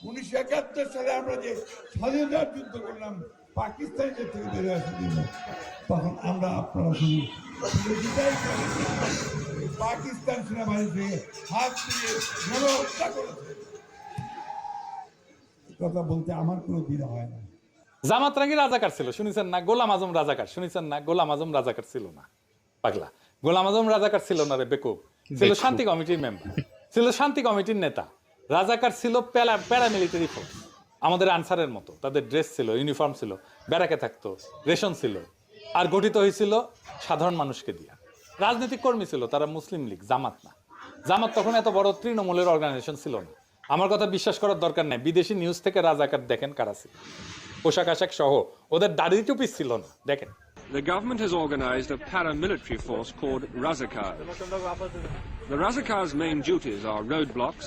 1971 সালে আমরা যে স্বাধীনতার যুদ্ধ করলাম পাকিস্তানের থেকে বেরিয়ে আসার জন্য, তখন আমরা আপনারা শুনি পাকিস্তান সেনাবাহিনী থেকে হাত দিয়ে গণহত্যা করেছে। কথা বলতে আমার কোনো দ্বিধা হয় না। জামাত নাকি রাজাকার ছিল, শুনেছেন না? গোলাম আজম রাজাকার, শুনেছেন না? গোলাম আজম রাজাকার ছিল না, পাগলা। গোলাম আজম রাজাকার ছিল না রে বেকুব, ছিল শান্তি কমিটির মেম্বার, ছিল শান্তি কমিটির নেতা। রাজাকার ছিল প্যারামিলিটারি ফোর্স, আমাদের আনসারের মতো। তাদের ড্রেস ছিল, ইউনিফর্ম ছিল, ব্যারাকে থাকতো, রেশন ছিল, আর গঠিত হয়েছিল সাধারণ মানুষকে দিয়া। রাজনৈতিক কর্মী ছিল তারা, মুসলিম লীগ, জামাত না। জামাত তখন এত বড় তৃণমূলের অর্গানাইজেশন ছিল না। আমার কথা বিশ্বাস করার দরকার নাই, বিদেশি নিউজ থেকে রাজাকার দেখেন কারা ছিল, পোশাক আশাক সহ। ওদের দাড়ি টুপি ছিল না, দেখেন। The government has organized a paramilitary force called Razakars. The Razakars' main duties are roadblocks,